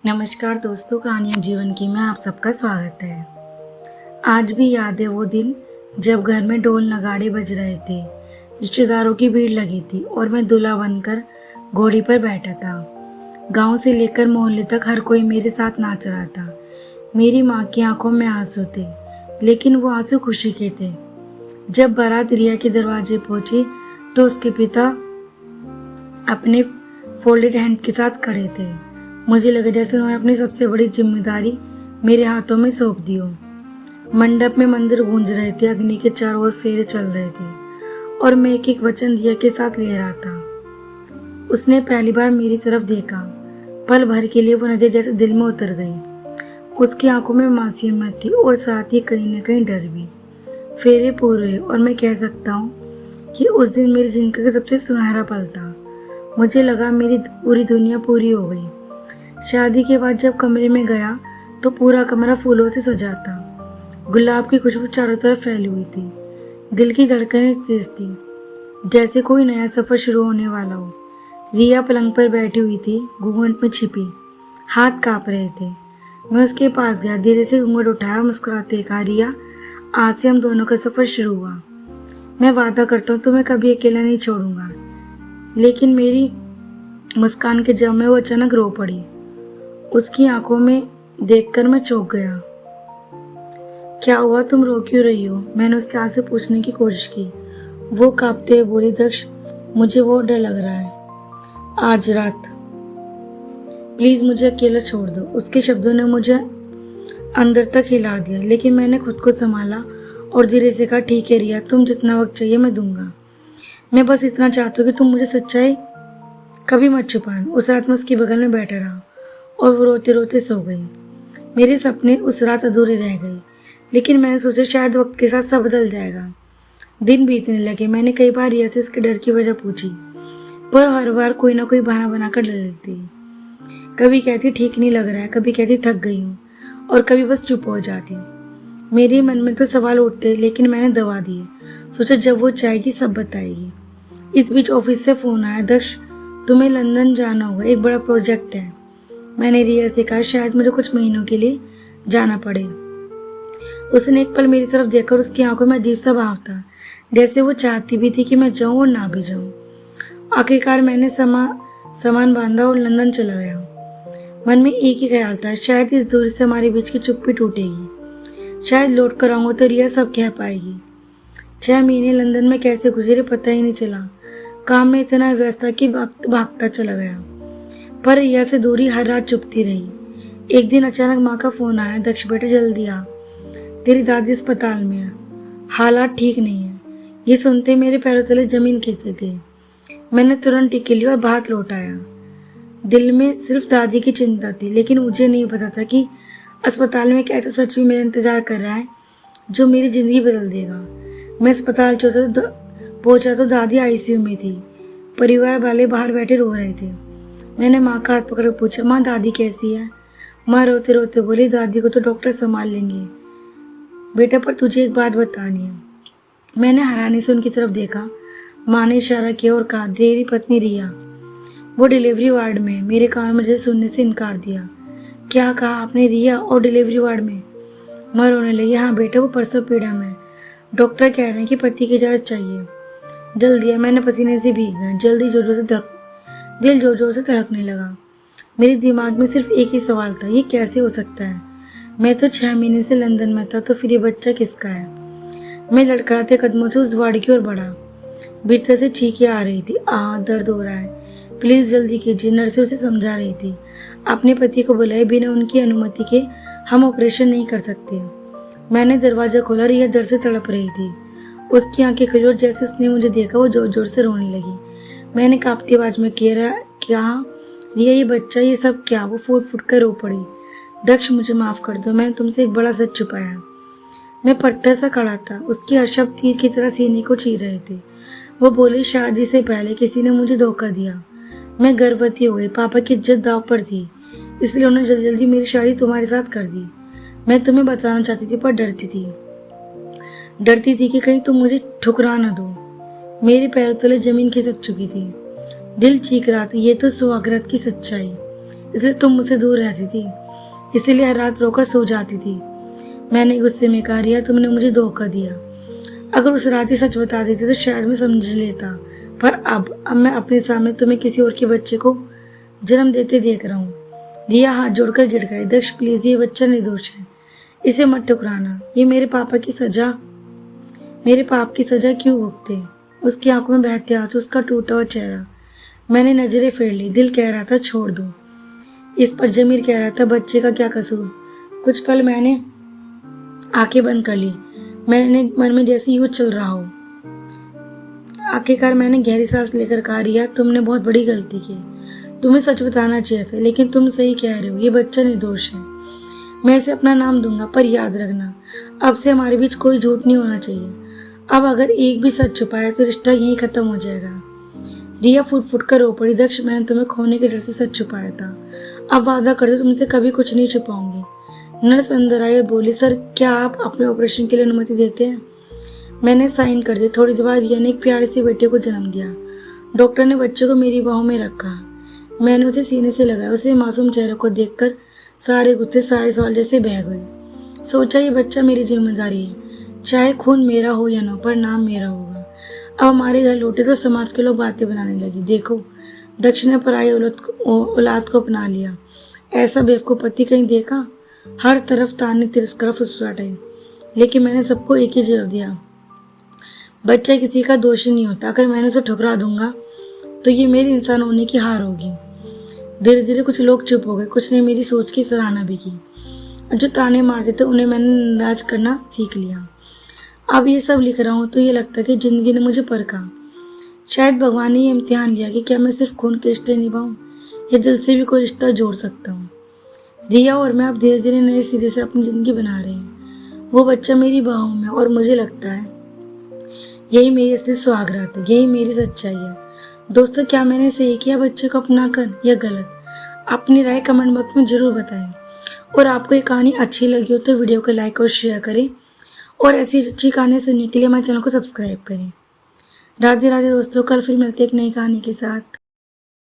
नमस्कार दोस्तों, कहानियाँ जीवन की में आप सबका स्वागत है। आज भी याद है वो दिन जब घर में ढोल नगाड़े बज रहे थे, रिश्तेदारों की भीड़ लगी थी और मैं दूल्हा बनकर घोड़ी पर बैठा था। गांव से लेकर मोहल्ले तक हर कोई मेरे साथ नाच रहा था। मेरी माँ की आंखों में आंसू थे, लेकिन वो आंसू खुशी के थे। जब बारात रिया के दरवाजे पहुंची तो उसके पिता अपने फोल्डेड हैंड के साथ खड़े थे। मुझे लगा जैसे उन्होंने अपनी सबसे बड़ी जिम्मेदारी मेरे हाथों में सौंप दी हो। मंडप में मंदिर गूंज रहे थे, अग्नि के चारों ओर फेरे चल रहे थे और मैं एक एक वचन रिया के साथ ले रहा था। उसने पहली बार मेरी तरफ देखा। पल भर के लिए वो नजर जैसे दिल में उतर गई। उसकी आंखों में मासूमियत थी और साथ ही कहीं न कहीं डर भी। फेरे पूरे हुए और मैं कह सकता हूँ कि उस दिन मेरी जिंदगी का सबसे सुनहरा पल था। मुझे लगा मेरी पूरी दुनिया पूरी हो गई। शादी के बाद जब कमरे में गया तो पूरा कमरा फूलों से सजा था। गुलाब की खुशबू चारों तरफ फैली हुई थी। दिल की धड़कनें तेज थी, जैसे कोई नया सफर शुरू होने वाला हो। रिया पलंग पर बैठी हुई थी, घूंघट में छिपी, हाथ कांप रहे थे। मैं उसके पास गया, धीरे से घूंघट उठाया, मुस्कुराते कहा, रिया, आज से हम दोनों का सफर शुरू हुआ। मैं वादा करता हूँ तुम्हें कभी अकेला नहीं छोड़ूंगा। लेकिन मेरी मुस्कान के जब में वो अचानक रो पड़ी। उसकी आंखों में देखकर मैं चौंक गया। क्या हुआ, तुम रो क्यों रही हो? मैंने उसके हाथ से पूछने की कोशिश की। वो कांपते हुए बोली, दक्ष, मुझे बहुत डर लग रहा है। आज रात प्लीज मुझे अकेला छोड़ दो। उसके शब्दों ने मुझे अंदर तक हिला दिया, लेकिन मैंने खुद को संभाला और धीरे से कहा, ठीक है रिया, तुम जितना वक्त चाहिए मैं दूंगा। मैं बस इतना चाहती हूँ कि तुम मुझे सच्चाई कभी मत छुपाना। उस रात में उसके बगल में बैठा रहा और वो रोते रोते सो गई। मेरे सपने उस रात अधूरे रह गए, लेकिन मैंने सोचा शायद वक्त के साथ सब बदल जाएगा। दिन बीतने लगे। मैंने कई बार रिया से उसके डर की वजह पूछी, पर हर बार कोई ना कोई बहाना बनाकर डर लेती। कभी कहती ठीक नहीं लग रहा है, कभी कहती थक गई हूँ, और कभी बस चुप हो जाती। मेरे मन में तो सवाल उठते, लेकिन मैंने दबा दिए। सोचा जब वो चाहेगी सब बताएगी। इस बीच ऑफिस से फोन आया, दक्ष, तुम्हें लंदन जाना होगा, एक बड़ा प्रोजेक्ट है। मैंने रिया से कहा, शायद मुझे कुछ महीनों के लिए जाना पड़े। उसने एक पल मेरी तरफ देखकर उसकी आंखों में अजीब सा भाव था, जैसे वो चाहती भी थी कि मैं जाऊं और ना भी जाऊं। आखिरकार मैंने सामान बांधा और लंदन चला गया। मन में एक ही ख्याल था, शायद इस दूरी से हमारे बीच की चुप्पी टूटेगी। शायद लौट कर आऊंगा तो रिया सब कह पाएगी। 6 महीने लंदन में कैसे गुजरे पता ही नहीं चला। काम में इतना व्यस्त था कि वक्त भागता चला गया, पर रिया से दूरी हर रात चुपती रही। एक दिन अचानक माँ का फोन आया, दक्ष बेटा जल्दी आ, तेरी दादी अस्पताल में है, हालात ठीक नहीं है। ये सुनते मेरे पैरों तले जमीन खिसक गई। मैंने तुरंत टिकट ली और बाहर लौट आया। दिल में सिर्फ दादी की चिंता थी, लेकिन मुझे नहीं पता था कि अस्पताल में एक ऐसा सच भी मेरा इंतजार कर रहा है जो मेरी जिंदगी बदल देगा। मैं अस्पताल पहुंचा तो दादी आईसीयू में थी। परिवार वाले बाहर बैठे रो रहे थे। मैंने माँ का हाथ पकड़ पूछा, माँ दादी कैसी है? माँ रोते रोते बोली, दादी को तो डॉक्टर संभाल लेंगे बेटा, पर तुझे एक बात बतानी है। मैंने हैरानी से उनकी तरफ देखा। माँ ने इशारा किया और कहा, तेरी पत्नी रिया वो डिलीवरी वार्ड में। मेरे कान में मुझे सुनने से इनकार दिया। क्या कहा आपने? रिया और डिलीवरी वार्ड में? माँ रोने लगी। हाँ बेटा, वो प्रसव पीड़ा में। डॉक्टर कह रहे हैं कि पति की इजाजत चाहिए। जल्दी है। मैंने पसीने से भीग गया। दिल जोर जोर से धड़कने लगा। मेरे दिमाग में सिर्फ एक ही सवाल था, ये कैसे हो सकता है? मैं तो 6 महीने से लंदन में था, तो फिर ये बच्चा किसका है? मैं लड़खड़ाते कदमों से उस वार्ड की ओर बढ़ा। भीतर से चीखें आ रही थी, दर्द हो रहा है, प्लीज जल्दी कीजिए, नर्सें उसे समझा रही थी। अपने पति को बुलाए, बिना उनकी अनुमति के हम ऑपरेशन नहीं कर सकते। मैंने दरवाजा खोला। रिया दर्द से तड़प रही थी। उसकी आंखें खुली और जैसे उसने मुझे देखा वो जोर जोर से रोने लगी। मैंने कांपती आवाज में कहा, क्या रिया, ये बच्चा, ये सब क्या? वो फूट फूट कर रो पड़ी। दक्ष मुझे माफ कर दो, मैंने तुमसे एक बड़ा सच छुपाया। मैं पत्थर सा खड़ा था। उसके हर शब्द तीर की तरह सीने को चीर रहे थे। वो बोली, शादी से पहले किसी ने मुझे धोखा दिया। मैं गर्भवती हो गई, पापा की इज्जत दांव पर थी, इसलिए उन्होंने जल्दी जल्दी मेरी शादी तुम्हारे साथ कर दी। मैं तुम्हें बचाना चाहती थी, पर डरती थी कि कहीं तुम मुझे ठुकरा न दो। मेरे पैरों तले जमीन खिसक चुकी थी। दिल चीख रहा था, ये तो सुहागरात की सच्चाई। इसलिए तुम मुझसे दूर रहती थी, इसीलिए हर रात रोकर सो जाती थी। मैंने गुस्से में कहा, रिया तुमने मुझे धोखा दिया। अगर उस रात ही सच बता देती तो शायद मैं समझ लेता, पर अब मैं अपने सामने तुम्हें किसी और के बच्चे को जन्म देते देख रहा हूँ। रिया हाथ जोड़कर गिर गई। दक्ष प्लीज, ये बच्चा निर्दोष है, इसे मत ठुकराना। ये मेरे पाप की सजा क्यों भुगते? उसकी आंखों में बहते आंसू, उसका टूटा हुआ चेहरा। मैंने नजरें फेर ली। दिल कह रहा था छोड़ दो इस पर, जमीर कह रहा था बच्चे का क्या कसूर। कुछ पल मैंने आंखें बंद कर ली। मैंने मन में जैसे युद्ध चल रहा हो। आखिरकार मैंने गहरी सांस लेकर कहा, रिया तुमने बहुत बड़ी गलती की। तुम्हें सच बताना चाहिए था, लेकिन तुम सही कह रहे हो, ये बच्चा निर्दोष है। मैं इसे अपना नाम दूंगा, पर याद रखना अब से हमारे बीच कोई झूठ नहीं होना चाहिए। अब अगर एक भी सच छुपाया तो रिश्ता यहीं खत्म हो जाएगा। रिया फुट फुट कर रो पड़ी। दक्ष, मैंने तुम्हें खोने के डर से सच छुपाया था। अब वादा कर दो तुमसे कभी कुछ नहीं छुपाऊंगी। नर्स अंदर आई और बोली, सर क्या आप अपने ऑपरेशन के लिए अनुमति देते हैं? मैंने साइन कर दी। थोड़ी देर बाद रिया ने एक प्यारे से बेटे को जन्म दिया। डॉक्टर ने बच्चे को मेरी बाहों में रखा। मैंने उसे सीने से लगाया। उसे मासूम चेहरे को देखकर सारे गुस्से सारे सवाल जैसे बह गए। सोचा ये बच्चा मेरी जिम्मेदारी है, चाहे खून मेरा हो या ना, पर नाम मेरा होगा। अब हमारे घर लौटे तो समाज के लोग बातें बनाने लगी, देखो दक्ष ने पराई औलाद को अपना लिया। ऐसा बेवकूफ पति कहीं देखा? हर तरफ ताने तिरस्कार फुसफुसाहट है। लेकिन मैंने सबको एक ही जवाब दिया, बच्चा किसी का दोष नहीं होता। अगर मैंने उसे ठुकरा दूंगा तो ये मेरी इंसान होने की हार होगी। धीरे धीरे कुछ लोग चुप हो गए, कुछ ने मेरी सोच की सराहना भी की। जो ताने मारते थे उन्हें मैंने नाराज करना सीख लिया। अब ये सब लिख रहा हूँ तो ये लगता है कि जिंदगी ने मुझे परखा। शायद भगवान ने ये इम्तिहान लिया कि क्या मैं सिर्फ खून के रिश्ते निभाऊं या दिल से भी कोई रिश्ता जोड़ सकता हूँ। रिया और मैं अब धीरे धीरे नए सिरे से अपनी जिंदगी बना रहे हैं। वो बच्चा मेरी बाहों में, और मुझे लगता है यही मेरी असली सुहागरात है, यही मेरी सच्चाई है। दोस्तों, क्या मैंने सही किया बच्चे को अपना कर या गलत? अपनी राय कमेंट बॉक्स में जरूर बताएं। और आपको ये कहानी अच्छी लगी हो तो वीडियो को लाइक और शेयर करें, और ऐसी अच्छी कहानी सुनने के लिए हमारे चैनल को सब्सक्राइब करें। राधे राधे दोस्तों, कल फिर मिलते हैं एक नई कहानी के साथ।